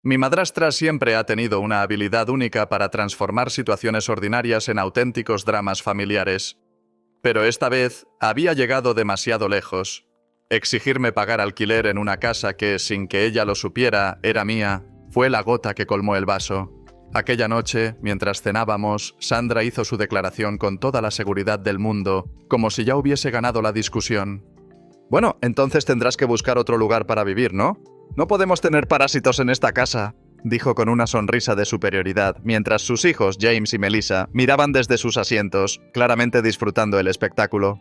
Mi madrastra siempre ha tenido una habilidad única para transformar situaciones ordinarias en auténticos dramas familiares. Pero esta vez había llegado demasiado lejos. Exigirme pagar alquiler en una casa que, sin que ella lo supiera, era mía, fue la gota que colmó el vaso. Aquella noche, mientras cenábamos, Sandra hizo su declaración con toda la seguridad del mundo, como si ya hubiese ganado la discusión. Bueno, entonces tendrás que buscar otro lugar para vivir, ¿no? No podemos tener parásitos en esta casa, dijo con una sonrisa de superioridad, mientras sus hijos, James y Melissa, miraban desde sus asientos, claramente disfrutando el espectáculo.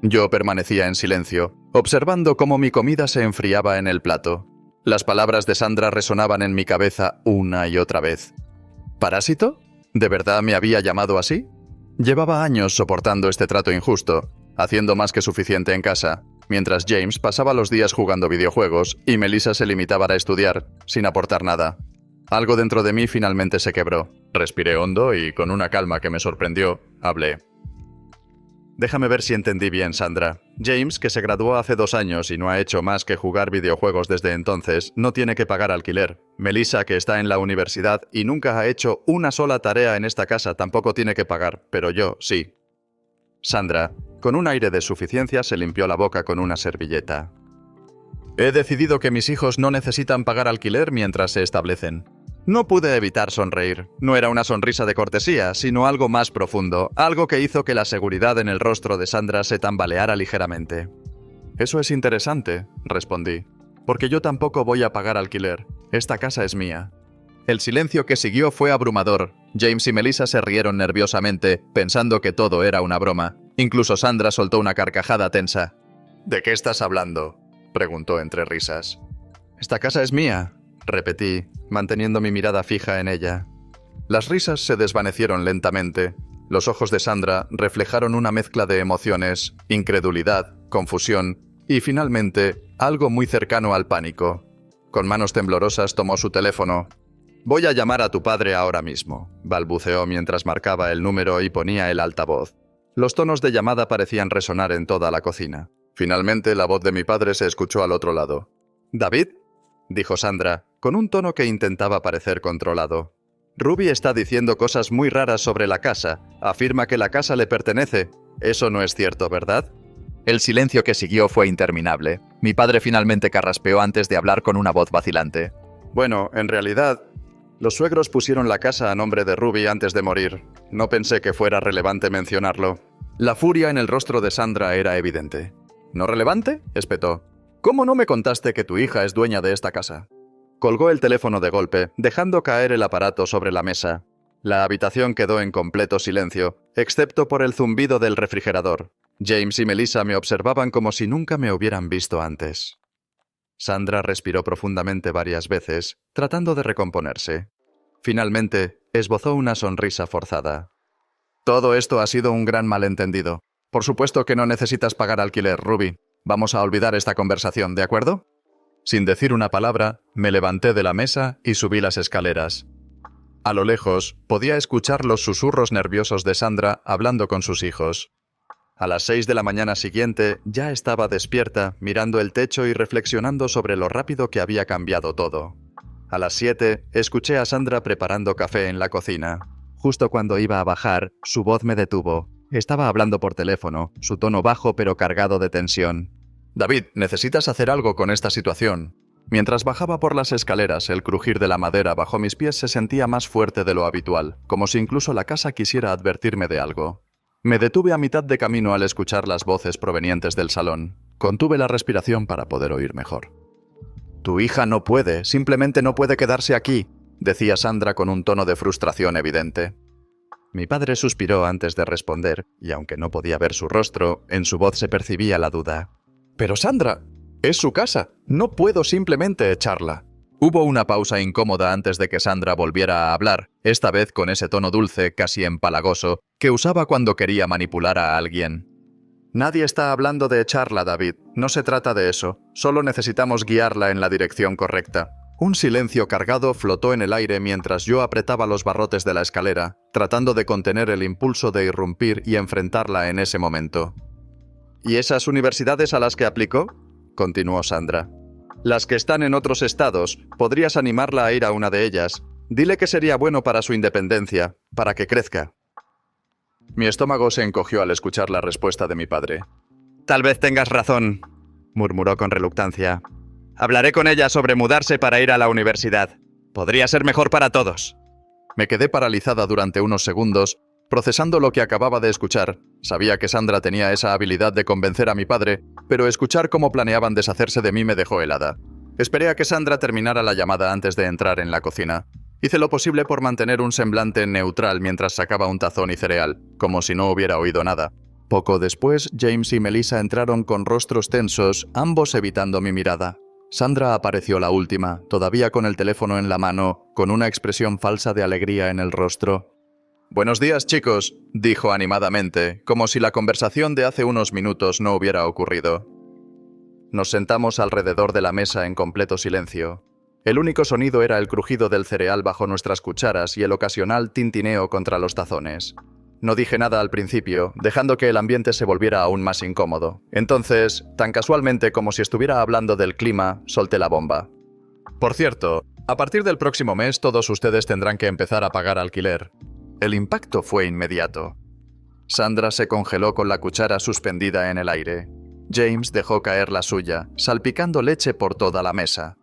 Yo permanecía en silencio, observando cómo mi comida se enfriaba en el plato. Las palabras de Sandra resonaban en mi cabeza una y otra vez. ¿Parásito? ¿De verdad me había llamado así? Llevaba años soportando este trato injusto, haciendo más que suficiente en casa, mientras James pasaba los días jugando videojuegos y Melissa se limitaba a estudiar, sin aportar nada. Algo dentro de mí finalmente se quebró. Respiré hondo y, con una calma que me sorprendió, hablé. Déjame ver si entendí bien, Sandra. James, que se graduó hace 2 años y no ha hecho más que jugar videojuegos desde entonces, no tiene que pagar alquiler. Melissa, que está en la universidad y nunca ha hecho una sola tarea en esta casa, tampoco tiene que pagar, pero yo sí. Sandra, con un aire de suficiencia, se limpió la boca con una servilleta. He decidido que mis hijos no necesitan pagar alquiler mientras se establecen. No pude evitar sonreír. No era una sonrisa de cortesía, sino algo más profundo, algo que hizo que la seguridad en el rostro de Sandra se tambaleara ligeramente. Eso es interesante, respondí, porque yo tampoco voy a pagar alquiler. Esta casa es mía. El silencio que siguió fue abrumador. James y Melissa se rieron nerviosamente, pensando que todo era una broma. Incluso Sandra soltó una carcajada tensa. ¿De qué estás hablando?, preguntó entre risas. Esta casa es mía, repetí, manteniendo mi mirada fija en ella. Las risas se desvanecieron lentamente. Los ojos de Sandra reflejaron una mezcla de emociones, incredulidad, confusión y, finalmente, algo muy cercano al pánico. Con manos temblorosas tomó su teléfono. «Voy a llamar a tu padre ahora mismo», balbuceó mientras marcaba el número y ponía el altavoz. Los tonos de llamada parecían resonar en toda la cocina. Finalmente, la voz de mi padre se escuchó al otro lado. «¿David?», dijo Sandra, con un tono que intentaba parecer controlado. «Ruby está diciendo cosas muy raras sobre la casa. Afirma que la casa le pertenece. Eso no es cierto, ¿verdad?». El silencio que siguió fue interminable. Mi padre finalmente carraspeó antes de hablar con una voz vacilante. «Bueno, en realidad, los suegros pusieron la casa a nombre de Ruby antes de morir. No pensé que fuera relevante mencionarlo». La furia en el rostro de Sandra era evidente. «¿No relevante?», espetó. «¿Cómo no me contaste que tu hija es dueña de esta casa?». Colgó el teléfono de golpe, dejando caer el aparato sobre la mesa. La habitación quedó en completo silencio, excepto por el zumbido del refrigerador. James y Melissa me observaban como si nunca me hubieran visto antes. Sandra respiró profundamente varias veces, tratando de recomponerse. Finalmente, esbozó una sonrisa forzada. «Todo esto ha sido un gran malentendido. Por supuesto que no necesitas pagar alquiler, Ruby. Vamos a olvidar esta conversación, ¿de acuerdo?». Sin decir una palabra, me levanté de la mesa y subí las escaleras. A lo lejos, podía escuchar los susurros nerviosos de Sandra hablando con sus hijos. A las 6 de la mañana siguiente, ya estaba despierta, mirando el techo y reflexionando sobre lo rápido que había cambiado todo. A las 7, escuché a Sandra preparando café en la cocina. Justo cuando iba a bajar, su voz me detuvo. Estaba hablando por teléfono, su tono bajo pero cargado de tensión. «David, necesitas hacer algo con esta situación». Mientras bajaba por las escaleras, el crujir de la madera bajo mis pies se sentía más fuerte de lo habitual, como si incluso la casa quisiera advertirme de algo. Me detuve a mitad de camino al escuchar las voces provenientes del salón. Contuve la respiración para poder oír mejor. «Tu hija no puede, simplemente no puede quedarse aquí», decía Sandra con un tono de frustración evidente. Mi padre suspiró antes de responder, y aunque no podía ver su rostro, en su voz se percibía la duda. «Pero Sandra, es su casa. No puedo simplemente echarla». Hubo una pausa incómoda antes de que Sandra volviera a hablar, esta vez con ese tono dulce, casi empalagoso, que usaba cuando quería manipular a alguien. «Nadie está hablando de echarla, David. No se trata de eso. Solo necesitamos guiarla en la dirección correcta». Un silencio cargado flotó en el aire mientras yo apretaba los barrotes de la escalera, tratando de contener el impulso de irrumpir y enfrentarla en ese momento. «¿Y esas universidades a las que aplicó?», continuó Sandra. Las que están en otros estados, podrías animarla a ir a una de ellas. Dile que sería bueno para su independencia, para que crezca. Mi estómago se encogió al escuchar la respuesta de mi padre. Tal vez tengas razón, murmuró con reluctancia. Hablaré con ella sobre mudarse para ir a la universidad. Podría ser mejor para todos. Me quedé paralizada durante unos segundos, procesando lo que acababa de escuchar. Sabía que Sandra tenía esa habilidad de convencer a mi padre, pero escuchar cómo planeaban deshacerse de mí me dejó helada. Esperé a que Sandra terminara la llamada antes de entrar en la cocina. Hice lo posible por mantener un semblante neutral mientras sacaba un tazón y cereal, como si no hubiera oído nada. Poco después, James y Melissa entraron con rostros tensos, ambos evitando mi mirada. Sandra apareció la última, todavía con el teléfono en la mano, con una expresión falsa de alegría en el rostro. «Buenos días, chicos», dijo animadamente, como si la conversación de hace unos minutos no hubiera ocurrido. Nos sentamos alrededor de la mesa en completo silencio. El único sonido era el crujido del cereal bajo nuestras cucharas y el ocasional tintineo contra los tazones. No dije nada al principio, dejando que el ambiente se volviera aún más incómodo. Entonces, tan casualmente como si estuviera hablando del clima, solté la bomba. Por cierto, a partir del próximo mes todos ustedes tendrán que empezar a pagar alquiler. El impacto fue inmediato. Sandra se congeló con la cuchara suspendida en el aire. James dejó caer la suya, salpicando leche por toda la mesa.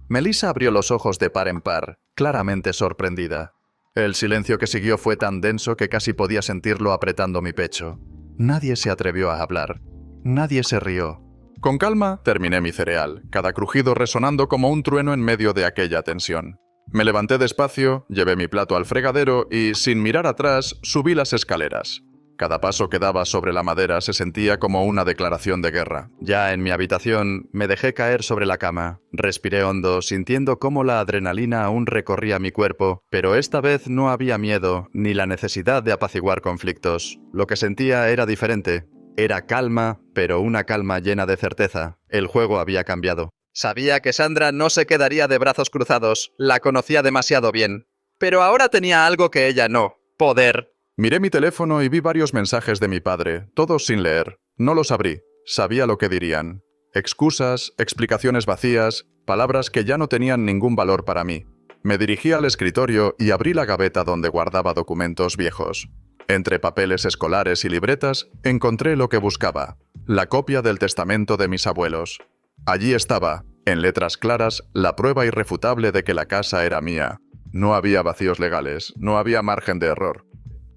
Melissa abrió los ojos de par en par, claramente sorprendida. El silencio que siguió fue tan denso que casi podía sentirlo apretando mi pecho. Nadie se atrevió a hablar. Nadie se rió. Con calma, terminé mi cereal, cada crujido resonando como un trueno en medio de aquella tensión. Me levanté despacio, llevé mi plato al fregadero y, sin mirar atrás, subí las escaleras. Cada paso que daba sobre la madera se sentía como una declaración de guerra. Ya en mi habitación, me dejé caer sobre la cama. Respiré hondo, sintiendo cómo la adrenalina aún recorría mi cuerpo, pero esta vez no había miedo, ni la necesidad de apaciguar conflictos. Lo que sentía era diferente. Era calma, pero una calma llena de certeza. El juego había cambiado. Sabía que Sandra no se quedaría de brazos cruzados. La conocía demasiado bien. Pero ahora tenía algo que ella no. Poder. Miré mi teléfono y vi varios mensajes de mi padre, todos sin leer. No los abrí. Sabía lo que dirían. Excusas, explicaciones vacías, palabras que ya no tenían ningún valor para mí. Me dirigí al escritorio y abrí la gaveta donde guardaba documentos viejos. Entre papeles escolares y libretas, encontré lo que buscaba. La copia del testamento de mis abuelos. Allí estaba, en letras claras, la prueba irrefutable de que la casa era mía. No había vacíos legales, no había margen de error.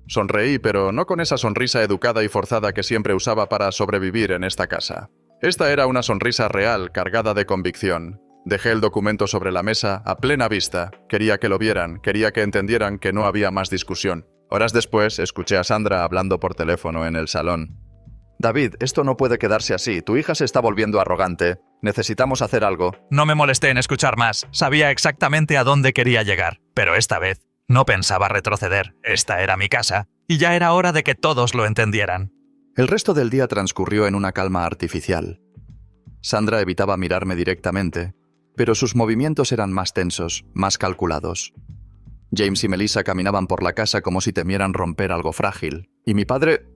Sonreí, pero no con esa sonrisa educada y forzada que siempre usaba para sobrevivir en esta casa. Esta era una sonrisa real, cargada de convicción. Dejé el documento sobre la mesa, a plena vista. Quería que lo vieran, quería que entendieran que no había más discusión. Horas después, escuché a Sandra hablando por teléfono en el salón. «David, esto no puede quedarse así. Tu hija se está volviendo arrogante. Necesitamos hacer algo». No me molesté en escuchar más. Sabía exactamente a dónde quería llegar. Pero esta vez no pensaba retroceder. Esta era mi casa. Y ya era hora de que todos lo entendieran. El resto del día transcurrió en una calma artificial. Sandra evitaba mirarme directamente, pero sus movimientos eran más tensos, más calculados. James y Melissa caminaban por la casa como si temieran romper algo frágil. Y mi padre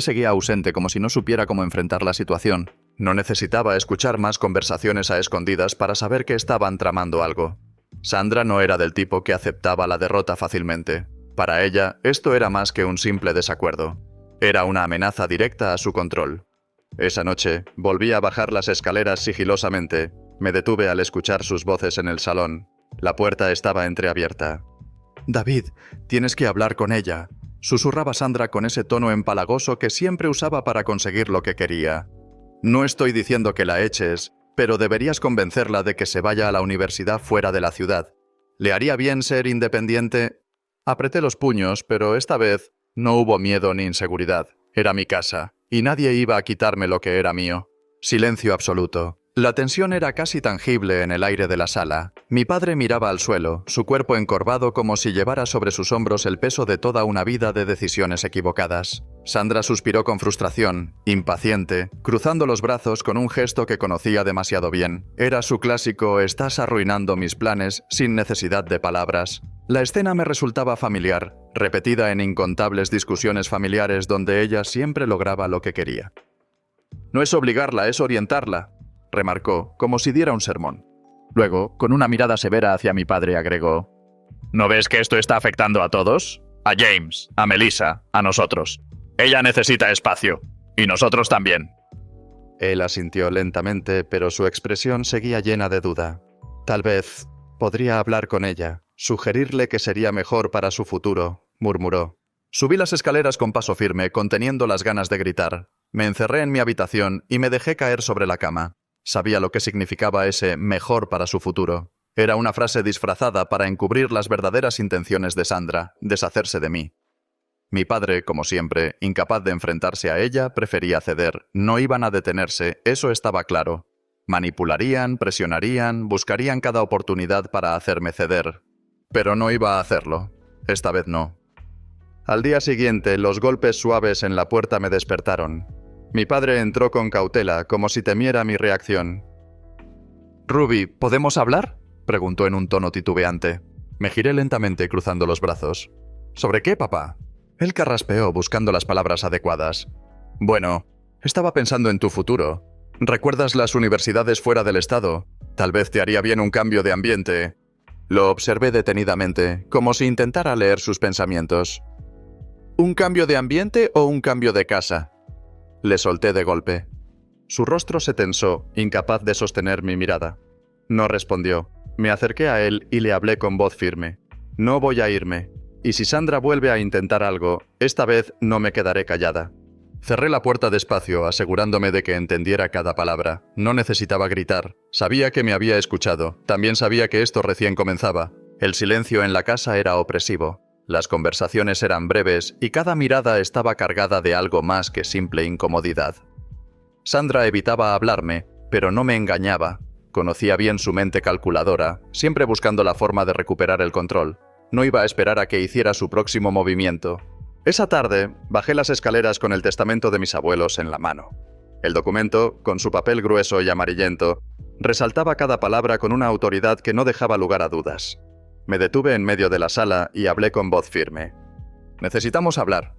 seguía ausente, como si no supiera cómo enfrentar la situación. No necesitaba escuchar más conversaciones a escondidas para saber que estaban tramando algo. Sandra no era del tipo que aceptaba la derrota fácilmente. Para ella, esto era más que un simple desacuerdo. Era una amenaza directa a su control. Esa noche, volví a bajar las escaleras sigilosamente. Me detuve al escuchar sus voces en el salón. La puerta estaba entreabierta. «David, tienes que hablar con ella», susurraba Sandra con ese tono empalagoso que siempre usaba para conseguir lo que quería. «No estoy diciendo que la eches, pero deberías convencerla de que se vaya a la universidad fuera de la ciudad. ¿Le haría bien ser independiente?» Apreté los puños, pero esta vez no hubo miedo ni inseguridad. Era mi casa, y nadie iba a quitarme lo que era mío. Silencio absoluto. La tensión era casi tangible en el aire de la sala. Mi padre miraba al suelo, su cuerpo encorvado como si llevara sobre sus hombros el peso de toda una vida de decisiones equivocadas. Sandra suspiró con frustración, impaciente, cruzando los brazos con un gesto que conocía demasiado bien. Era su clásico «estás arruinando mis planes» sin necesidad de palabras. La escena me resultaba familiar, repetida en incontables discusiones familiares donde ella siempre lograba lo que quería. «No es obligarla, es orientarla». remarcó, como si diera un sermón. Luego, con una mirada severa hacia mi padre, agregó: ¿No ves que esto está afectando a todos? A James, a Melissa, a nosotros. Ella necesita espacio. Y nosotros también. Él asintió lentamente, pero su expresión seguía llena de duda. Tal vez podría hablar con ella, sugerirle que sería mejor para su futuro, murmuró. Subí las escaleras con paso firme, conteniendo las ganas de gritar. Me encerré en mi habitación y me dejé caer sobre la cama. Sabía lo que significaba ese mejor para su futuro. Era una frase disfrazada para encubrir las verdaderas intenciones de Sandra, deshacerse de mí. Mi padre, como siempre, incapaz de enfrentarse a ella, prefería ceder. No iban a detenerse, eso estaba claro. Manipularían, presionarían, buscarían cada oportunidad para hacerme ceder. Pero no iba a hacerlo. Esta vez no. Al día siguiente, los golpes suaves en la puerta me despertaron. Mi padre entró con cautela, como si temiera mi reacción. «Ruby, ¿podemos hablar?», preguntó en un tono titubeante. Me giré lentamente, cruzando los brazos. «¿Sobre qué, papá?». Él carraspeó, buscando las palabras adecuadas. «Bueno, estaba pensando en tu futuro. ¿Recuerdas las universidades fuera del estado? Tal vez te haría bien un cambio de ambiente». Lo observé detenidamente, como si intentara leer sus pensamientos. «¿Un cambio de ambiente o un cambio de casa?». Le solté de golpe. Su rostro se tensó, incapaz de sostener mi mirada. No respondió. Me acerqué a él y le hablé con voz firme. «No voy a irme. Y si Sandra vuelve a intentar algo, esta vez no me quedaré callada». Cerré la puerta despacio, asegurándome de que entendiera cada palabra. No necesitaba gritar. Sabía que me había escuchado. También sabía que esto recién comenzaba. El silencio en la casa era opresivo. Las conversaciones eran breves y cada mirada estaba cargada de algo más que simple incomodidad. Sandra evitaba hablarme, pero no me engañaba. Conocía bien su mente calculadora, siempre buscando la forma de recuperar el control. No iba a esperar a que hiciera su próximo movimiento. Esa tarde, bajé las escaleras con el testamento de mis abuelos en la mano. El documento, con su papel grueso y amarillento, resaltaba cada palabra con una autoridad que no dejaba lugar a dudas. Me detuve en medio de la sala y hablé con voz firme. «Necesitamos hablar».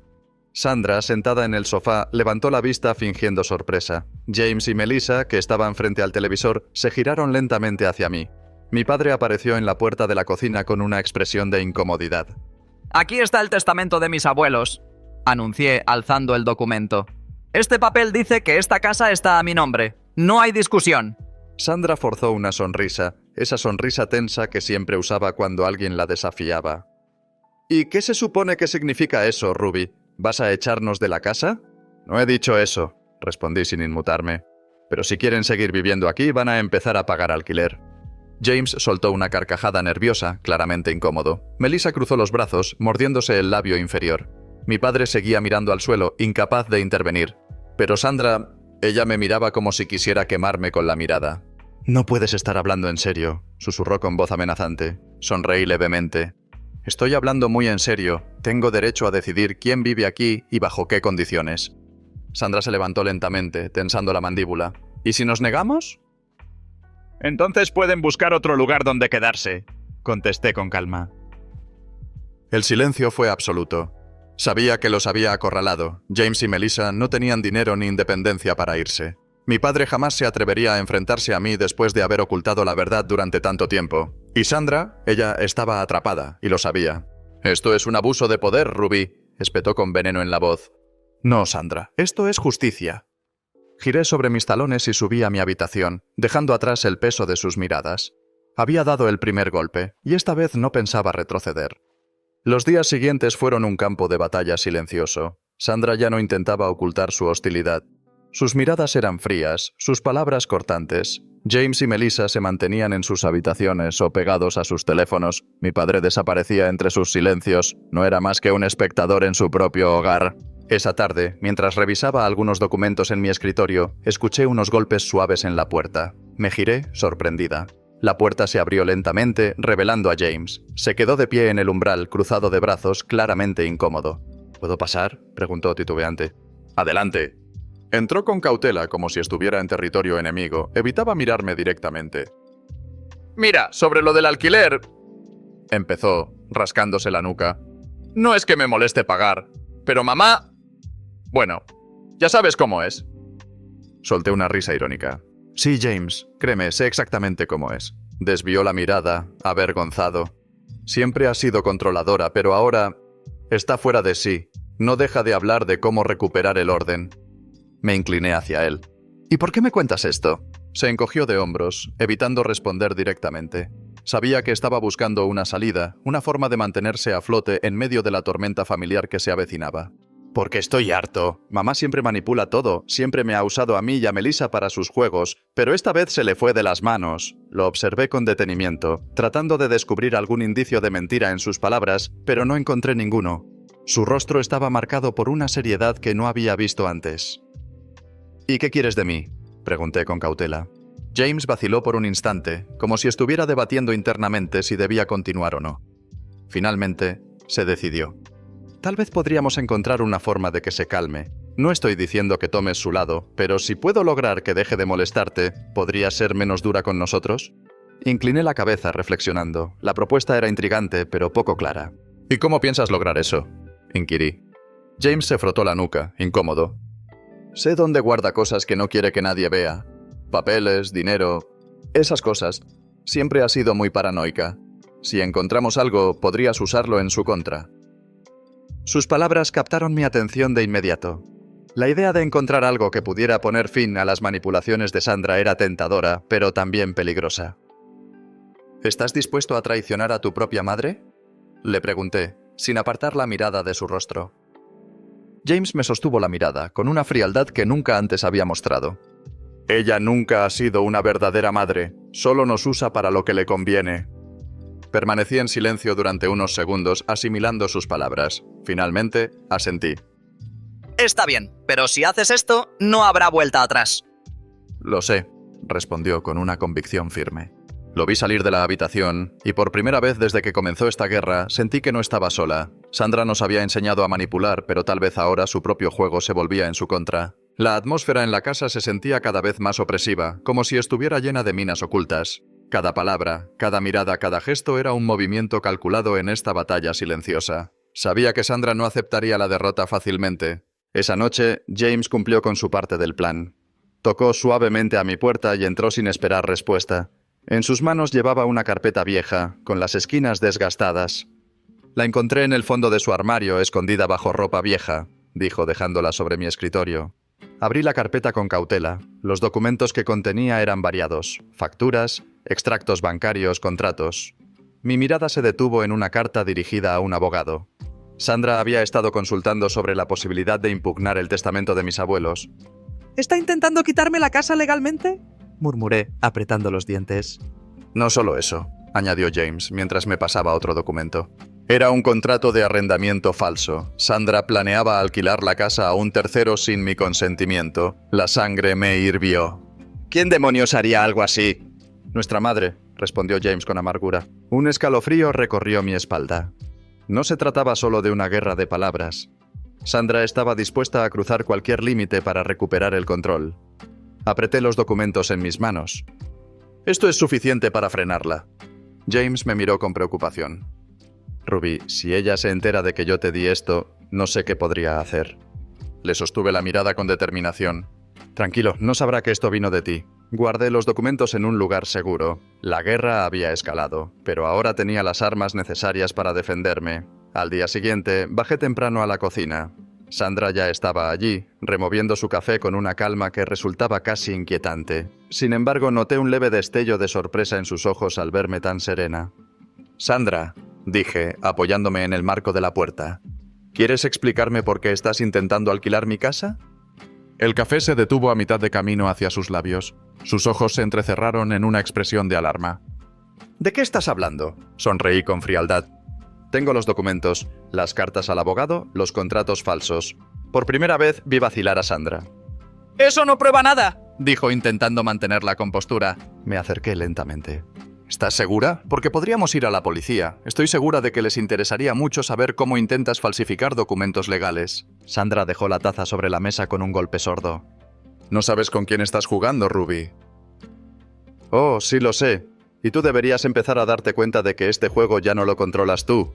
Sandra, sentada en el sofá, levantó la vista fingiendo sorpresa. James y Melissa, que estaban frente al televisor, se giraron lentamente hacia mí. Mi padre apareció en la puerta de la cocina con una expresión de incomodidad. «Aquí está el testamento de mis abuelos», anuncié, alzando el documento. «Este papel dice que esta casa está a mi nombre. No hay discusión». Sandra forzó una sonrisa, esa sonrisa tensa que siempre usaba cuando alguien la desafiaba. «¿Y qué se supone que significa eso, Ruby? ¿Vas a echarnos de la casa?» «No he dicho eso», respondí sin inmutarme. «Pero si quieren seguir viviendo aquí, van a empezar a pagar alquiler». James soltó una carcajada nerviosa, claramente incómodo. Melissa cruzó los brazos, mordiéndose el labio inferior. Mi padre seguía mirando al suelo, incapaz de intervenir. Pero Sandra, ella me miraba como si quisiera quemarme con la mirada. «No puedes estar hablando en serio», susurró con voz amenazante. Sonreí levemente. «Estoy hablando muy en serio. Tengo derecho a decidir quién vive aquí y bajo qué condiciones». Sandra se levantó lentamente, tensando la mandíbula. «¿Y si nos negamos?» «Entonces pueden buscar otro lugar donde quedarse», contesté con calma. El silencio fue absoluto. Sabía que los había acorralado. James y Melissa no tenían dinero ni independencia para irse. Mi padre jamás se atrevería a enfrentarse a mí después de haber ocultado la verdad durante tanto tiempo. Y Sandra, ella estaba atrapada, y lo sabía. «Esto es un abuso de poder, Ruby», espetó con veneno en la voz. «No, Sandra, esto es justicia». Giré sobre mis talones y subí a mi habitación, dejando atrás el peso de sus miradas. Había dado el primer golpe, y esta vez no pensaba retroceder. Los días siguientes fueron un campo de batalla silencioso. Sandra ya no intentaba ocultar su hostilidad. Sus miradas eran frías, sus palabras cortantes. James y Melissa se mantenían en sus habitaciones o pegados a sus teléfonos. Mi padre desaparecía entre sus silencios. No era más que un espectador en su propio hogar. Esa tarde, mientras revisaba algunos documentos en mi escritorio, escuché unos golpes suaves en la puerta. Me giré, sorprendida. La puerta se abrió lentamente, revelando a James. Se quedó de pie en el umbral, cruzado de brazos, claramente incómodo. «¿Puedo pasar?», preguntó titubeante. «Adelante». Entró con cautela, como si estuviera en territorio enemigo. Evitaba mirarme directamente. «Mira, sobre lo del alquiler», empezó, rascándose la nuca. «No es que me moleste pagar, pero mamá... Bueno, ya sabes cómo es». Solté una risa irónica. Sí, James, créeme, sé exactamente cómo es. Desvió la mirada, avergonzado. Siempre ha sido controladora, pero ahora está fuera de sí. No deja de hablar de cómo recuperar el orden. Me incliné hacia él. ¿Y por qué me cuentas esto? Se encogió de hombros, evitando responder directamente. Sabía que estaba buscando una salida, una forma de mantenerse a flote en medio de la tormenta familiar que se avecinaba. Porque estoy harto. Mamá siempre manipula todo, siempre me ha usado a mí y a Melissa para sus juegos, pero esta vez se le fue de las manos. Lo observé con detenimiento, tratando de descubrir algún indicio de mentira en sus palabras, pero no encontré ninguno. Su rostro estaba marcado por una seriedad que no había visto antes. ¿Y qué quieres de mí?, pregunté con cautela. James vaciló por un instante, como si estuviera debatiendo internamente si debía continuar o no. Finalmente, se decidió. Tal vez podríamos encontrar una forma de que se calme. No estoy diciendo que tomes su lado, pero si puedo lograr que deje de molestarte, ¿podría ser menos dura con nosotros? Incliné la cabeza reflexionando. La propuesta era intrigante, pero poco clara. ¿Y cómo piensas lograr eso?, inquirí. James se frotó la nuca, incómodo. Sé dónde guarda cosas que no quiere que nadie vea. Papeles, dinero, esas cosas. Siempre ha sido muy paranoica. Si encontramos algo, podrías usarlo en su contra. Sus palabras captaron mi atención de inmediato. La idea de encontrar algo que pudiera poner fin a las manipulaciones de Sandra era tentadora, pero también peligrosa. ¿Estás dispuesto a traicionar a tu propia madre?, le pregunté, sin apartar la mirada de su rostro. James me sostuvo la mirada, con una frialdad que nunca antes había mostrado. Ella nunca ha sido una verdadera madre, solo nos usa para lo que le conviene. Permanecí en silencio durante unos segundos, asimilando sus palabras. Finalmente, asentí. Está bien, pero si haces esto, no habrá vuelta atrás. Lo sé, respondió con una convicción firme. Lo vi salir de la habitación, y por primera vez desde que comenzó esta guerra, sentí que no estaba sola. Sandra nos había enseñado a manipular, pero tal vez ahora su propio juego se volvía en su contra. La atmósfera en la casa se sentía cada vez más opresiva, como si estuviera llena de minas ocultas. Cada palabra, cada mirada, cada gesto era un movimiento calculado en esta batalla silenciosa. Sabía que Sandra no aceptaría la derrota fácilmente. Esa noche, James cumplió con su parte del plan. Tocó suavemente a mi puerta y entró sin esperar respuesta. En sus manos llevaba una carpeta vieja, con las esquinas desgastadas. La encontré en el fondo de su armario, escondida bajo ropa vieja, dijo dejándola sobre mi escritorio. Abrí la carpeta con cautela. Los documentos que contenía eran variados: facturas, extractos bancarios, contratos. Mi mirada se detuvo en una carta dirigida a un abogado. Sandra había estado consultando sobre la posibilidad de impugnar el testamento de mis abuelos. ¿Está intentando quitarme la casa legalmente?, murmuré, apretando los dientes. No solo eso, añadió James mientras me pasaba otro documento. Era un contrato de arrendamiento falso. Sandra planeaba alquilar la casa a un tercero sin mi consentimiento. La sangre me hirvió. ¿Quién demonios haría algo así? Nuestra madre, respondió James con amargura. Un escalofrío recorrió mi espalda. No se trataba solo de una guerra de palabras. Sandra estaba dispuesta a cruzar cualquier límite para recuperar el control. Apreté los documentos en mis manos. Esto es suficiente para frenarla. James me miró con preocupación. Ruby, si ella se entera de que yo te di esto, no sé qué podría hacer. Le sostuve la mirada con determinación. Tranquilo, no sabrá que esto vino de ti. Guardé los documentos en un lugar seguro. La guerra había escalado, pero ahora tenía las armas necesarias para defenderme. Al día siguiente, bajé temprano a la cocina. Sandra ya estaba allí, removiendo su café con una calma que resultaba casi inquietante. Sin embargo, noté un leve destello de sorpresa en sus ojos al verme tan serena. Sandra, dije, apoyándome en el marco de la puerta, ¿quieres explicarme por qué estás intentando alquilar mi casa? El café se detuvo a mitad de camino hacia sus labios. Sus ojos se entrecerraron en una expresión de alarma. ¿De qué estás hablando?, sonreí con frialdad. Tengo los documentos, las cartas al abogado, los contratos falsos. Por primera vez vi vacilar a Sandra. ¡Eso no prueba nada!, dijo intentando mantener la compostura. Me acerqué lentamente. ¿Estás segura? Porque podríamos ir a la policía. Estoy segura de que les interesaría mucho saber cómo intentas falsificar documentos legales. Sandra dejó la taza sobre la mesa con un golpe sordo. No sabes con quién estás jugando, Ruby. Oh, sí lo sé. Y tú deberías empezar a darte cuenta de que este juego ya no lo controlas tú.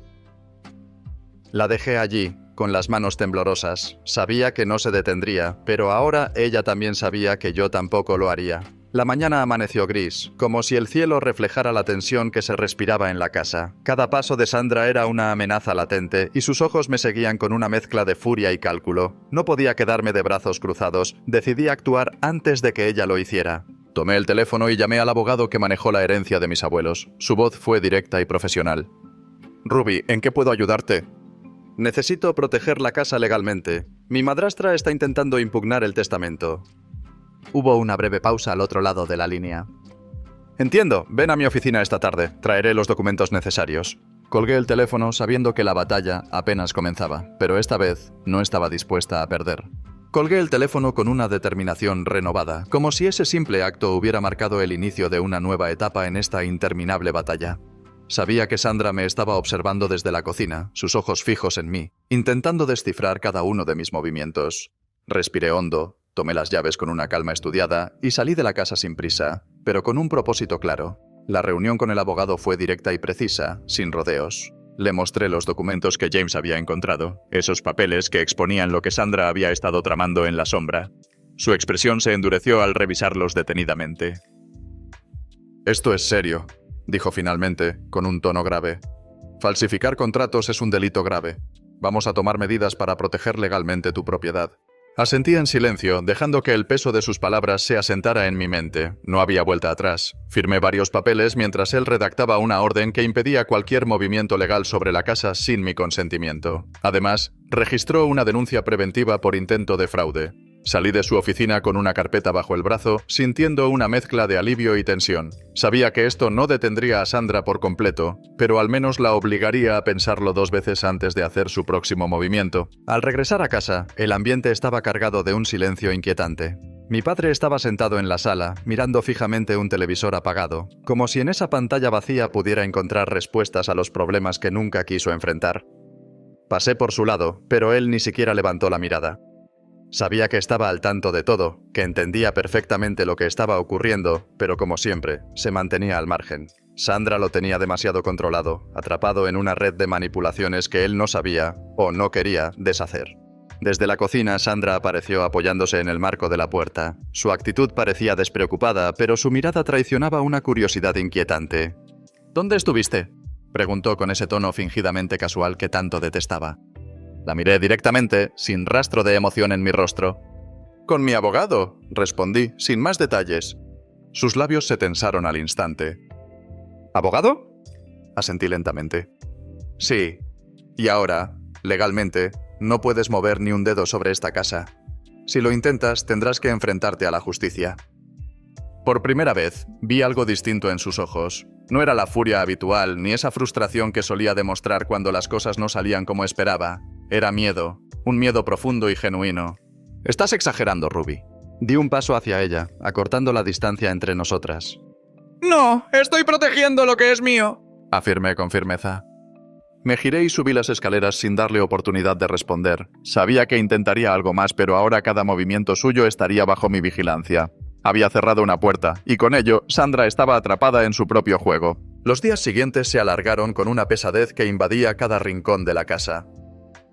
La dejé allí, con las manos temblorosas. Sabía que no se detendría, pero ahora ella también sabía que yo tampoco lo haría. La mañana amaneció gris, como si el cielo reflejara la tensión que se respiraba en la casa. Cada paso de Sandra era una amenaza latente, y sus ojos me seguían con una mezcla de furia y cálculo. No podía quedarme de brazos cruzados, decidí actuar antes de que ella lo hiciera. Tomé el teléfono y llamé al abogado que manejó la herencia de mis abuelos. Su voz fue directa y profesional. «Ruby, ¿en qué puedo ayudarte?» «Necesito proteger la casa legalmente. Mi madrastra está intentando impugnar el testamento». Hubo una breve pausa al otro lado de la línea. «Entiendo, ven a mi oficina esta tarde. Traeré los documentos necesarios». Colgué el teléfono sabiendo que la batalla apenas comenzaba, pero esta vez no estaba dispuesta a perder. Colgué el teléfono con una determinación renovada, como si ese simple acto hubiera marcado el inicio de una nueva etapa en esta interminable batalla. Sabía que Sandra me estaba observando desde la cocina, sus ojos fijos en mí, intentando descifrar cada uno de mis movimientos. Respiré hondo, tomé las llaves con una calma estudiada y salí de la casa sin prisa, pero con un propósito claro. La reunión con el abogado fue directa y precisa, sin rodeos. Le mostré los documentos que James había encontrado, esos papeles que exponían lo que Sandra había estado tramando en la sombra. Su expresión se endureció al revisarlos detenidamente. «Esto es serio», dijo finalmente, con un tono grave. «Falsificar contratos es un delito grave. Vamos a tomar medidas para proteger legalmente tu propiedad». Asentí en silencio, dejando que el peso de sus palabras se asentara en mi mente. No había vuelta atrás. Firmé varios papeles mientras él redactaba una orden que impedía cualquier movimiento legal sobre la casa sin mi consentimiento. Además, registró una denuncia preventiva por intento de fraude. Salí de su oficina con una carpeta bajo el brazo, sintiendo una mezcla de alivio y tensión. Sabía que esto no detendría a Sandra por completo, pero al menos la obligaría a pensarlo 2 veces antes de hacer su próximo movimiento. Al regresar a casa, el ambiente estaba cargado de un silencio inquietante. Mi padre estaba sentado en la sala, mirando fijamente un televisor apagado, como si en esa pantalla vacía pudiera encontrar respuestas a los problemas que nunca quiso enfrentar. Pasé por su lado, pero él ni siquiera levantó la mirada. Sabía que estaba al tanto de todo, que entendía perfectamente lo que estaba ocurriendo, pero como siempre, se mantenía al margen. Sandra lo tenía demasiado controlado, atrapado en una red de manipulaciones que él no sabía, o no quería, deshacer. Desde la cocina, Sandra apareció apoyándose en el marco de la puerta. Su actitud parecía despreocupada, pero su mirada traicionaba una curiosidad inquietante. «¿Dónde estuviste?», preguntó con ese tono fingidamente casual que tanto detestaba. La miré directamente, sin rastro de emoción en mi rostro. «Con mi abogado», respondí, sin más detalles. Sus labios se tensaron al instante. «¿Abogado?», asentí lentamente. «Sí. Y ahora, legalmente, no puedes mover ni un dedo sobre esta casa. Si lo intentas, tendrás que enfrentarte a la justicia». Por primera vez, vi algo distinto en sus ojos. No era la furia habitual, ni esa frustración que solía demostrar cuando las cosas no salían como esperaba. Era miedo, un miedo profundo y genuino. «Estás exagerando, Ruby». Di un paso hacia ella, acortando la distancia entre nosotras. No, estoy protegiendo lo que es mío, afirmé con firmeza. Me giré y subí las escaleras sin darle oportunidad de responder. Sabía que intentaría algo más, pero ahora cada movimiento suyo estaría bajo mi vigilancia. Había cerrado una puerta, y con ello, Sandra estaba atrapada en su propio juego. Los días siguientes se alargaron con una pesadez que invadía cada rincón de la casa.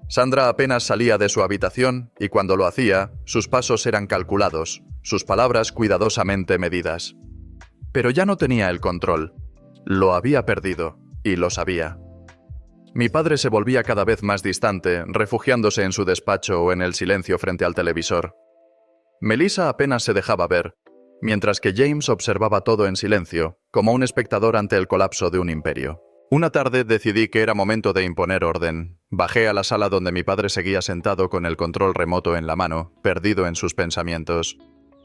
Sandra apenas salía de su habitación, y cuando lo hacía, sus pasos eran calculados, sus palabras cuidadosamente medidas. Pero ya no tenía el control. Lo había perdido, y lo sabía. Mi padre se volvía cada vez más distante, refugiándose en su despacho o en el silencio frente al televisor. Melissa apenas se dejaba ver, mientras que James observaba todo en silencio, como un espectador ante el colapso de un imperio. Una tarde decidí que era momento de imponer orden. Bajé a la sala donde mi padre seguía sentado con el control remoto en la mano, perdido en sus pensamientos.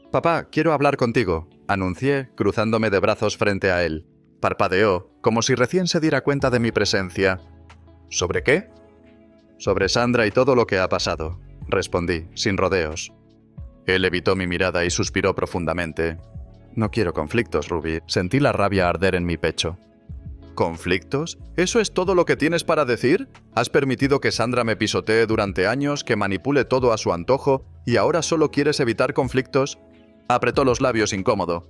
«Papá, quiero hablar contigo», anuncié, cruzándome de brazos frente a él. Parpadeó, como si recién se diera cuenta de mi presencia. «¿Sobre qué?» «Sobre Sandra y todo lo que ha pasado», respondí, sin rodeos. Él evitó mi mirada y suspiró profundamente. «No quiero conflictos, Ruby». Sentí la rabia arder en mi pecho. ¿Conflictos? ¿Eso es todo lo que tienes para decir? ¿Has permitido que Sandra me pisotee durante años, que manipule todo a su antojo, y ahora solo quieres evitar conflictos? Apretó los labios incómodo.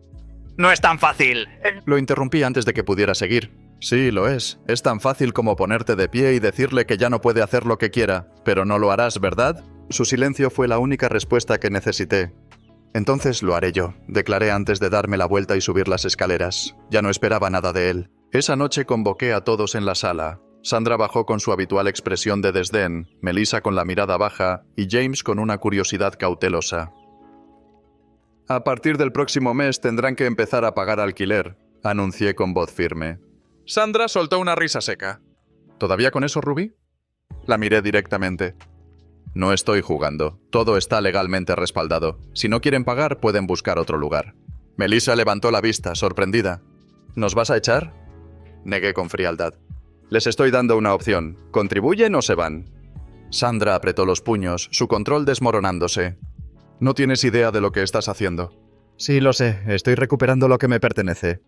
No es tan fácil. Lo interrumpí antes de que pudiera seguir. Sí, lo es. Es tan fácil como ponerte de pie y decirle que ya no puede hacer lo que quiera, pero no lo harás, ¿verdad? Su silencio fue la única respuesta que necesité. Entonces lo haré yo, declaré antes de darme la vuelta y subir las escaleras. Ya no esperaba nada de él. Esa noche convoqué a todos en la sala. Sandra bajó con su habitual expresión de desdén, Melissa con la mirada baja y James con una curiosidad cautelosa. A partir del próximo mes tendrán que empezar a pagar alquiler, anuncié con voz firme. Sandra soltó una risa seca. ¿Todavía con eso, Ruby? La miré directamente. No estoy jugando. Todo está legalmente respaldado. Si no quieren pagar, pueden buscar otro lugar. Melissa levantó la vista, sorprendida. ¿Nos vas a echar? Negué con frialdad. Les estoy dando una opción. ¿Contribuyen o se van? Sandra apretó los puños, su control desmoronándose. No tienes idea de lo que estás haciendo. Sí, lo sé. Estoy recuperando lo que me pertenece.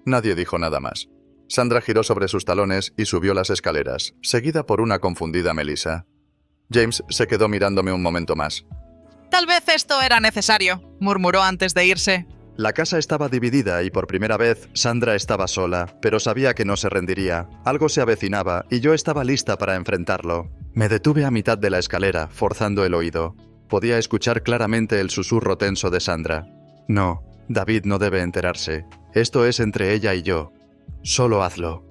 Nadie dijo nada más. Sandra giró sobre sus talones y subió las escaleras, seguida por una confundida Melissa. James se quedó mirándome un momento más. Tal vez esto era necesario, murmuró antes de irse. La casa estaba dividida y por primera vez Sandra estaba sola, pero sabía que no se rendiría. Algo se avecinaba y yo estaba lista para enfrentarlo. Me detuve a mitad de la escalera, forzando el oído. Podía escuchar claramente el susurro tenso de Sandra. No, David no debe enterarse. Esto es entre ella y yo. Solo hazlo.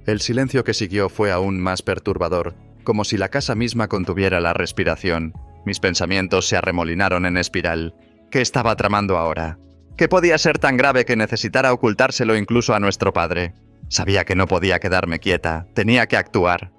El silencio que siguió fue aún más perturbador, como si la casa misma contuviera la respiración. Mis pensamientos se arremolinaron en espiral. ¿Qué estaba tramando ahora? ¿Qué podía ser tan grave que necesitara ocultárselo incluso a nuestro padre? Sabía que no podía quedarme quieta, tenía que actuar.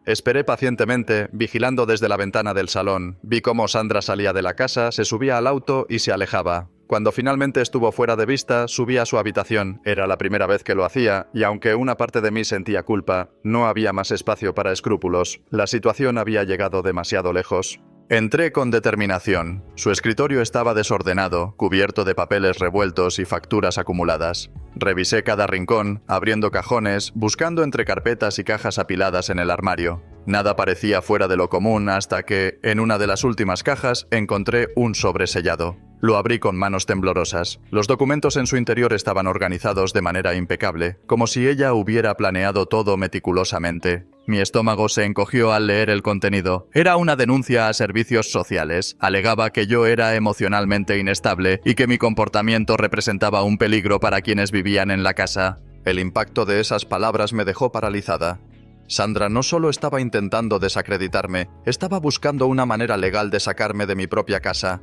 Esperé pacientemente, vigilando desde la ventana del salón. Vi cómo Sandra salía de la casa, se subía al auto y se alejaba. Cuando finalmente estuvo fuera de vista, subí a su habitación. Era la primera vez que lo hacía, y aunque una parte de mí sentía culpa, no había más espacio para escrúpulos. La situación había llegado demasiado lejos. Entré con determinación. Su escritorio estaba desordenado, cubierto de papeles revueltos y facturas acumuladas. Revisé cada rincón, abriendo cajones, buscando entre carpetas y cajas apiladas en el armario. Nada parecía fuera de lo común hasta que, en una de las últimas cajas, encontré un sobre sellado. Lo abrí con manos temblorosas. Los documentos en su interior estaban organizados de manera impecable, como si ella hubiera planeado todo meticulosamente. Mi estómago se encogió al leer el contenido. Era una denuncia a servicios sociales. Alegaba que yo era emocionalmente inestable y que mi comportamiento representaba un peligro para quienes vivían en la casa. El impacto de esas palabras me dejó paralizada. Sandra no solo estaba intentando desacreditarme, estaba buscando una manera legal de sacarme de mi propia casa.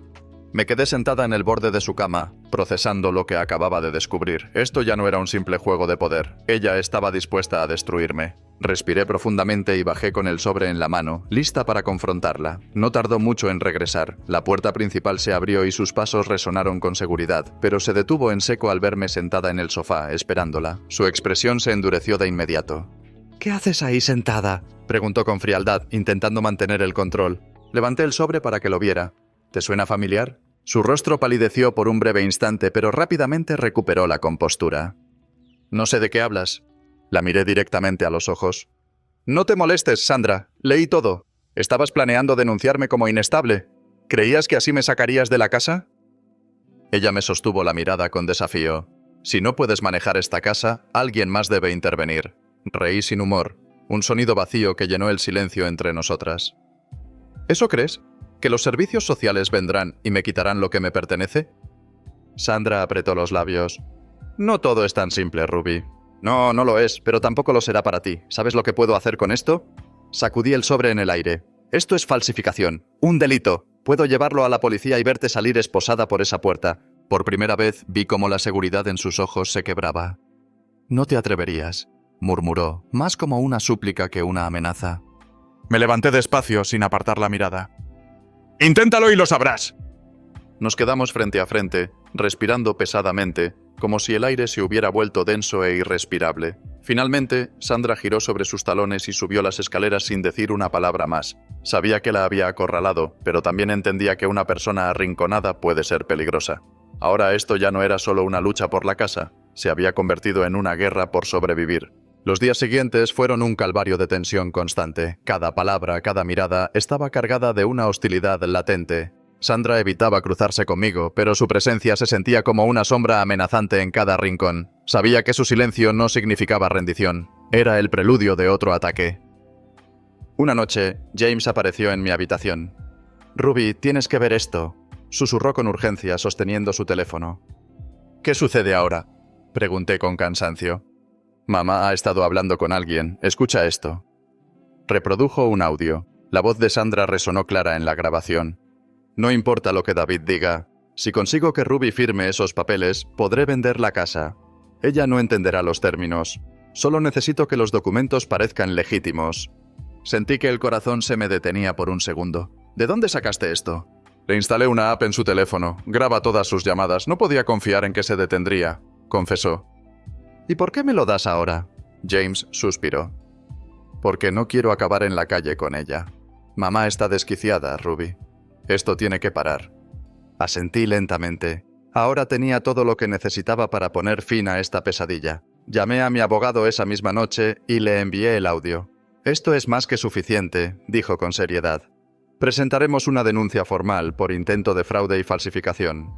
Me quedé sentada en el borde de su cama, procesando lo que acababa de descubrir. Esto ya no era un simple juego de poder. Ella estaba dispuesta a destruirme. Respiré profundamente y bajé con el sobre en la mano, lista para confrontarla. No tardó mucho en regresar. La puerta principal se abrió y sus pasos resonaron con seguridad, pero se detuvo en seco al verme sentada en el sofá, esperándola. Su expresión se endureció de inmediato. ¿Qué haces ahí sentada? Preguntó con frialdad, intentando mantener el control. Levanté el sobre para que lo viera. ¿Te suena familiar? Su rostro palideció por un breve instante, pero rápidamente recuperó la compostura. No sé de qué hablas. La miré directamente a los ojos. No te molestes, Sandra. Leí todo. ¿Estabas planeando denunciarme como inestable? ¿Creías que así me sacarías de la casa? Ella me sostuvo la mirada con desafío. Si no puedes manejar esta casa, alguien más debe intervenir. Reí sin humor, un sonido vacío que llenó el silencio entre nosotras. ¿Eso crees? ¿Que los servicios sociales vendrán y me quitarán lo que me pertenece? Sandra apretó los labios. No todo es tan simple, Ruby. No, no lo es, pero tampoco lo será para ti. ¿Sabes lo que puedo hacer con esto? Sacudí el sobre en el aire. Esto es falsificación, un delito. Puedo llevarlo a la policía y verte salir esposada por esa puerta. Por primera vez vi cómo la seguridad en sus ojos se quebraba. No te atreverías, murmuró, más como una súplica que una amenaza. Me levanté despacio, sin apartar la mirada. ¡Inténtalo y lo sabrás! Nos quedamos frente a frente, respirando pesadamente, como si el aire se hubiera vuelto denso e irrespirable. Finalmente, Sandra giró sobre sus talones y subió las escaleras sin decir una palabra más. Sabía que la había acorralado, pero también entendía que una persona arrinconada puede ser peligrosa. Ahora esto ya no era solo una lucha por la casa, se había convertido en una guerra por sobrevivir. Los días siguientes fueron un calvario de tensión constante. Cada palabra, cada mirada estaba cargada de una hostilidad latente. Sandra evitaba cruzarse conmigo, pero su presencia se sentía como una sombra amenazante en cada rincón. Sabía que su silencio no significaba rendición. Era el preludio de otro ataque. Una noche, James apareció en mi habitación. «Ruby, tienes que ver esto». susurró con urgencia, sosteniendo su teléfono. ¿Qué sucede ahora?, pregunté con cansancio. Mamá ha estado hablando con alguien. Escucha esto. Reprodujo un audio. La voz de Sandra resonó clara en la grabación. No importa lo que David diga. Si consigo que Ruby firme esos papeles, podré vender la casa. Ella no entenderá los términos. Solo necesito que los documentos parezcan legítimos. Sentí que el corazón se me detenía por un segundo. ¿De dónde sacaste esto? Le instalé una app en su teléfono. Graba todas sus llamadas. No podía confiar en que se detendría, confesó. ¿Y por qué me lo das ahora? James suspiró. Porque no quiero acabar en la calle con ella. Mamá está desquiciada, Ruby. Esto tiene que parar. Asentí lentamente. Ahora tenía todo lo que necesitaba para poner fin a esta pesadilla. Llamé a mi abogado esa misma noche y le envié el audio. Esto es más que suficiente, dijo con seriedad. Presentaremos una denuncia formal por intento de fraude y falsificación.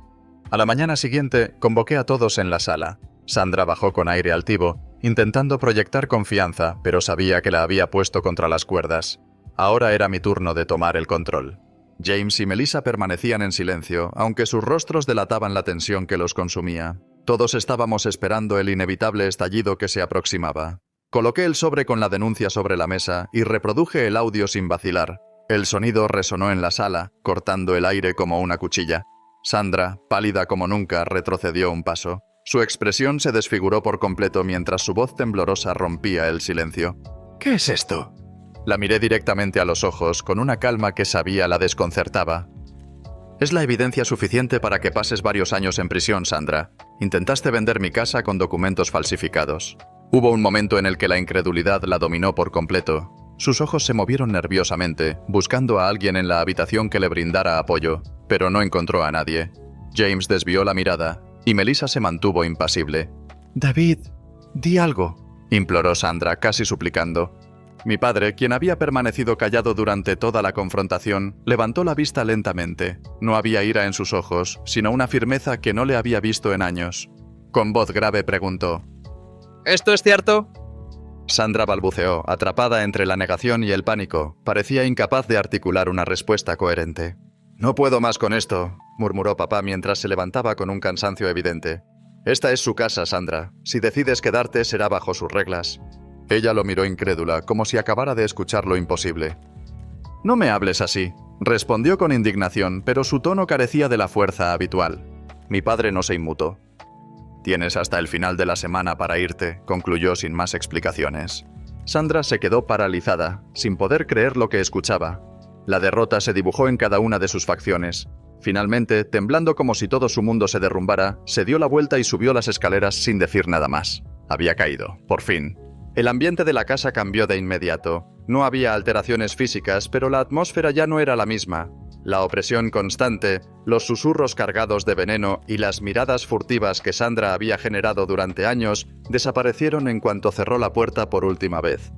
A la mañana siguiente, convoqué a todos en la sala. Sandra bajó con aire altivo, intentando proyectar confianza, pero sabía que la había puesto contra las cuerdas. Ahora era mi turno de tomar el control. James y Melissa permanecían en silencio, aunque sus rostros delataban la tensión que los consumía. Todos estábamos esperando el inevitable estallido que se aproximaba. Coloqué el sobre con la denuncia sobre la mesa y reproduje el audio sin vacilar. El sonido resonó en la sala, cortando el aire como una cuchilla. Sandra, pálida como nunca, retrocedió un paso. Su expresión se desfiguró por completo mientras su voz temblorosa rompía el silencio. ¿Qué es esto? La miré directamente a los ojos, con una calma que sabía la desconcertaba. Es la evidencia suficiente para que pases varios años en prisión, Sandra. Intentaste vender mi casa con documentos falsificados. Hubo un momento en el que la incredulidad la dominó por completo. Sus ojos se movieron nerviosamente, buscando a alguien en la habitación que le brindara apoyo, pero no encontró a nadie. James desvió la mirada, y Melissa se mantuvo impasible. «David, di algo», imploró Sandra, casi suplicando. Mi padre, quien había permanecido callado durante toda la confrontación, levantó la vista lentamente. No había ira en sus ojos, sino una firmeza que no le había visto en años. Con voz grave preguntó: ¿Esto es cierto? Sandra balbuceó, atrapada entre la negación y el pánico. Parecía incapaz de articular una respuesta coherente. «No puedo más con esto», murmuró papá mientras se levantaba con un cansancio evidente. «Esta es su casa, Sandra. Si decides quedarte, será bajo sus reglas». Ella lo miró incrédula, como si acabara de escuchar lo imposible. «No me hables así», respondió con indignación, pero su tono carecía de la fuerza habitual. Mi padre no se inmutó. «Tienes hasta el final de la semana para irte», concluyó sin más explicaciones. Sandra se quedó paralizada, sin poder creer lo que escuchaba. La derrota se dibujó en cada una de sus facciones. Finalmente, temblando como si todo su mundo se derrumbara, se dio la vuelta y subió las escaleras sin decir nada más. Había caído, por fin. El ambiente de la casa cambió de inmediato. No había alteraciones físicas, pero la atmósfera ya no era la misma. La opresión constante, los susurros cargados de veneno y las miradas furtivas que Sandra había generado durante años desaparecieron en cuanto cerró la puerta por última vez.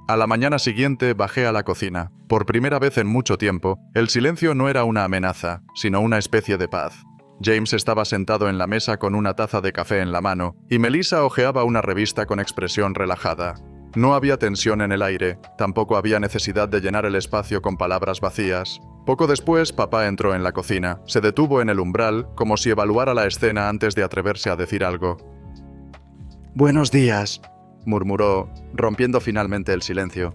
A la mañana siguiente bajé a la cocina. Por primera vez en mucho tiempo, el silencio no era una amenaza, sino una especie de paz. James estaba sentado en la mesa con una taza de café en la mano, y Melissa hojeaba una revista con expresión relajada. No había tensión en el aire, tampoco había necesidad de llenar el espacio con palabras vacías. Poco después, papá entró en la cocina. Se detuvo en el umbral, como si evaluara la escena antes de atreverse a decir algo. «Buenos días», murmuró, rompiendo finalmente el silencio.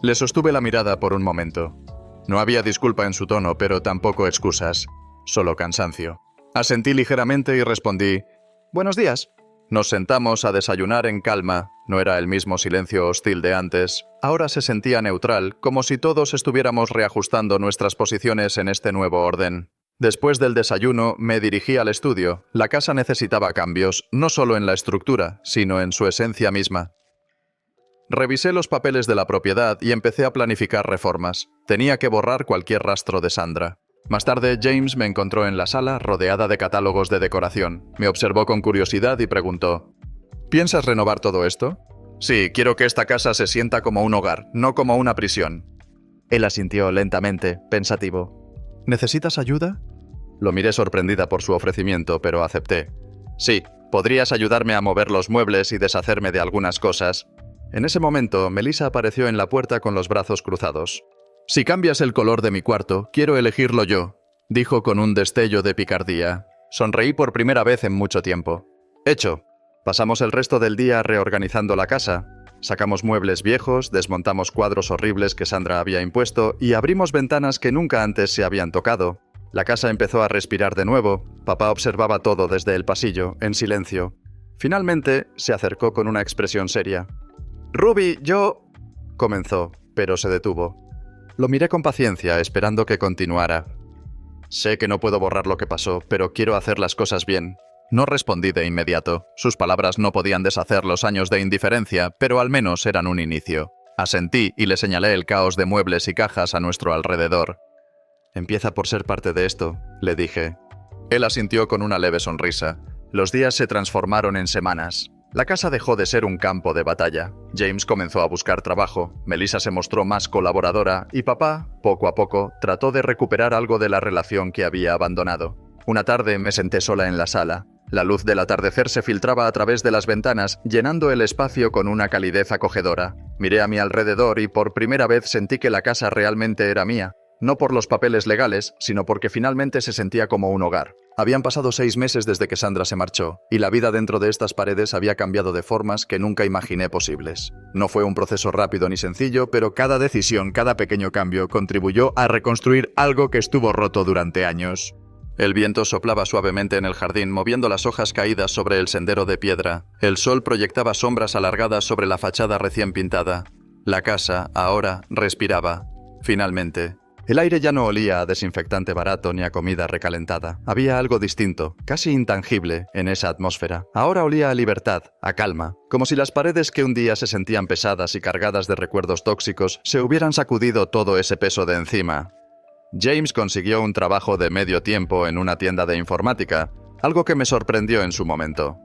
Le sostuve la mirada por un momento. No había disculpa en su tono, pero tampoco excusas, solo cansancio. Asentí ligeramente y respondí: «Buenos días». Nos sentamos a desayunar en calma. No era el mismo silencio hostil de antes. Ahora se sentía neutral, como si todos estuviéramos reajustando nuestras posiciones en este nuevo orden. Después del desayuno, me dirigí al estudio. La casa necesitaba cambios, no solo en la estructura, sino en su esencia misma. Revisé los papeles de la propiedad y empecé a planificar reformas. Tenía que borrar cualquier rastro de Sandra. Más tarde, James me encontró en la sala, rodeada de catálogos de decoración. Me observó con curiosidad y preguntó: «¿Piensas renovar todo esto?» «Sí, quiero que esta casa se sienta como un hogar, no como una prisión». Él asintió lentamente, pensativo. «¿Necesitas ayuda?» Lo miré sorprendida por su ofrecimiento, pero acepté. «Sí, podrías ayudarme a mover los muebles y deshacerme de algunas cosas». En ese momento, Melissa apareció en la puerta con los brazos cruzados. «Si cambias el color de mi cuarto, quiero elegirlo yo». dijo con un destello de picardía. Sonreí por primera vez en mucho tiempo. Hecho. Pasamos el resto del día reorganizando la casa. Sacamos muebles viejos, desmontamos cuadros horribles que Sandra había impuesto y abrimos ventanas que nunca antes se habían tocado. La casa empezó a respirar de nuevo. Papá observaba todo desde el pasillo, en silencio. Finalmente, se acercó con una expresión seria. «Ruby, yo...» comenzó, pero se detuvo. Lo miré con paciencia, esperando que continuara. «Sé que no puedo borrar lo que pasó, pero quiero hacer las cosas bien». No respondí de inmediato. Sus palabras no podían deshacer los años de indiferencia, pero al menos eran un inicio. Asentí y le señalé el caos de muebles y cajas a nuestro alrededor. «Empieza por ser parte de esto», le dije. Él asintió con una leve sonrisa. Los días se transformaron en semanas. La casa dejó de ser un campo de batalla. James comenzó a buscar trabajo, Melissa se mostró más colaboradora y papá, poco a poco, trató de recuperar algo de la relación que había abandonado. Una tarde me senté sola en la sala. La luz del atardecer se filtraba a través de las ventanas, llenando el espacio con una calidez acogedora. Miré a mi alrededor y por primera vez sentí que la casa realmente era mía. No por los papeles legales, sino porque finalmente se sentía como un hogar. Habían pasado 6 meses desde que Sandra se marchó, y la vida dentro de estas paredes había cambiado de formas que nunca imaginé posibles. No fue un proceso rápido ni sencillo, pero cada decisión, cada pequeño cambio contribuyó a reconstruir algo que estuvo roto durante años. El viento soplaba suavemente en el jardín, moviendo las hojas caídas sobre el sendero de piedra. El sol proyectaba sombras alargadas sobre la fachada recién pintada. La casa, ahora, respiraba. Finalmente. El aire ya no olía a desinfectante barato ni a comida recalentada. Había algo distinto, casi intangible, en esa atmósfera. Ahora olía a libertad, a calma, como si las paredes que un día se sentían pesadas y cargadas de recuerdos tóxicos se hubieran sacudido todo ese peso de encima. James consiguió un trabajo de medio tiempo en una tienda de informática, algo que me sorprendió en su momento.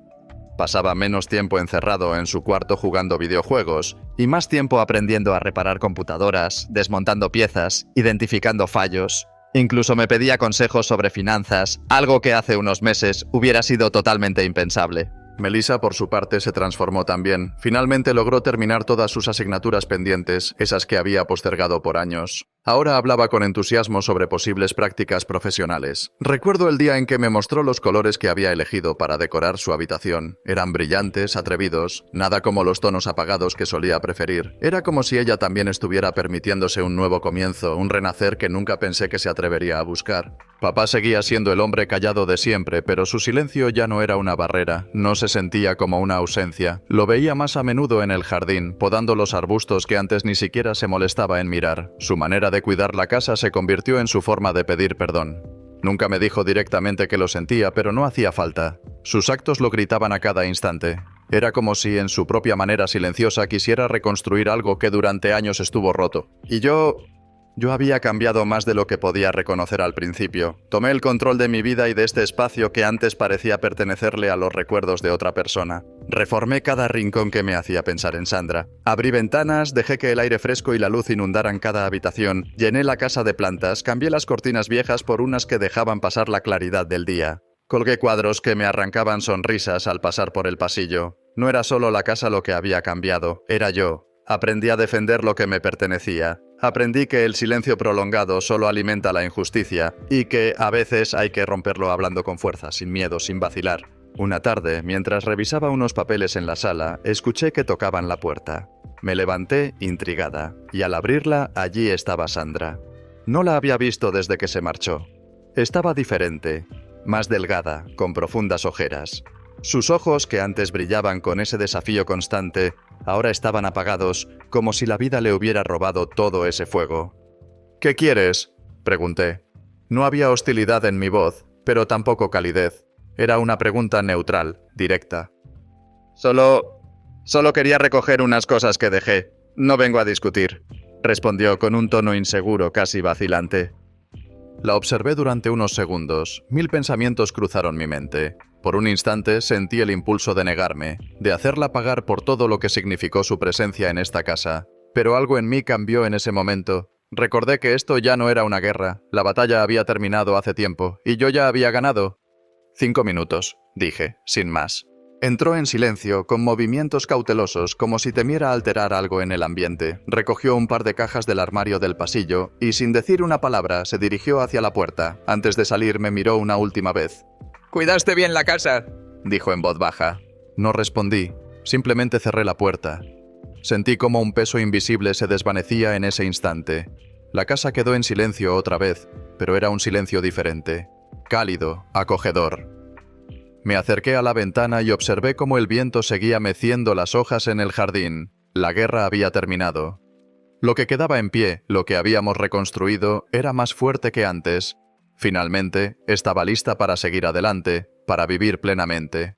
Pasaba menos tiempo encerrado en su cuarto jugando videojuegos y más tiempo aprendiendo a reparar computadoras, desmontando piezas, identificando fallos. Incluso me pedía consejos sobre finanzas, algo que hace unos meses hubiera sido totalmente impensable. Melissa, por su parte, se transformó también. Finalmente logró terminar todas sus asignaturas pendientes, esas que había postergado por años. Ahora hablaba con entusiasmo sobre posibles prácticas profesionales. Recuerdo el día en que me mostró los colores que había elegido para decorar su habitación. Eran brillantes, atrevidos, nada como los tonos apagados que solía preferir. Era como si ella también estuviera permitiéndose un nuevo comienzo, un renacer que nunca pensé que se atrevería a buscar. Papá seguía siendo el hombre callado de siempre, pero su silencio ya no era una barrera, no se sentía como una ausencia. Lo veía más a menudo en el jardín, podando los arbustos que antes ni siquiera se molestaba en mirar. Su manera de cuidar la casa se convirtió en su forma de pedir perdón. Nunca me dijo directamente que lo sentía, pero no hacía falta. Sus actos lo gritaban a cada instante. Era como si en su propia manera silenciosa quisiera reconstruir algo que durante años estuvo roto. Y yo había cambiado más de lo que podía reconocer al principio. Tomé el control de mi vida y de este espacio que antes parecía pertenecerle a los recuerdos de otra persona. Reformé cada rincón que me hacía pensar en Sandra. Abrí ventanas, dejé que el aire fresco y la luz inundaran cada habitación, llené la casa de plantas, cambié las cortinas viejas por unas que dejaban pasar la claridad del día. Colgué cuadros que me arrancaban sonrisas al pasar por el pasillo. No era solo la casa lo que había cambiado, era yo. Aprendí a defender lo que me pertenecía. Aprendí que el silencio prolongado solo alimenta la injusticia y que a veces hay que romperlo hablando con fuerza, sin miedo, sin vacilar. Una tarde, mientras revisaba unos papeles en la sala, escuché que tocaban la puerta. Me levanté, intrigada, y al abrirla, allí estaba Sandra. No la había visto desde que se marchó. Estaba diferente, más delgada, con profundas ojeras. Sus ojos, que antes brillaban con ese desafío constante, ahora estaban apagados, como si la vida le hubiera robado todo ese fuego. «¿Qué quieres?», pregunté. No había hostilidad en mi voz, pero tampoco calidez. Era una pregunta neutral, directa. Solo quería recoger unas cosas que dejé. No vengo a discutir», respondió con un tono inseguro, casi vacilante. La observé durante unos segundos. 1000 pensamientos cruzaron mi mente. Por un instante sentí el impulso de negarme, de hacerla pagar por todo lo que significó su presencia en esta casa. Pero algo en mí cambió en ese momento. Recordé que esto ya no era una guerra. La batalla había terminado hace tiempo, y yo ya había ganado. 5 minutos, dije, sin más. Entró en silencio, con movimientos cautelosos, como si temiera alterar algo en el ambiente. Recogió un par de cajas del armario del pasillo y, sin decir una palabra, se dirigió hacia la puerta. Antes de salir, me miró una última vez. «¿Cuidaste bien la casa?», dijo en voz baja. No respondí, simplemente cerré la puerta. Sentí como un peso invisible se desvanecía en ese instante. La casa quedó en silencio otra vez, pero era un silencio diferente, cálido, acogedor. Me acerqué a la ventana y observé cómo el viento seguía meciendo las hojas en el jardín. La guerra había terminado. Lo que quedaba en pie, lo que habíamos reconstruido, era más fuerte que antes. Finalmente, estaba lista para seguir adelante, para vivir plenamente.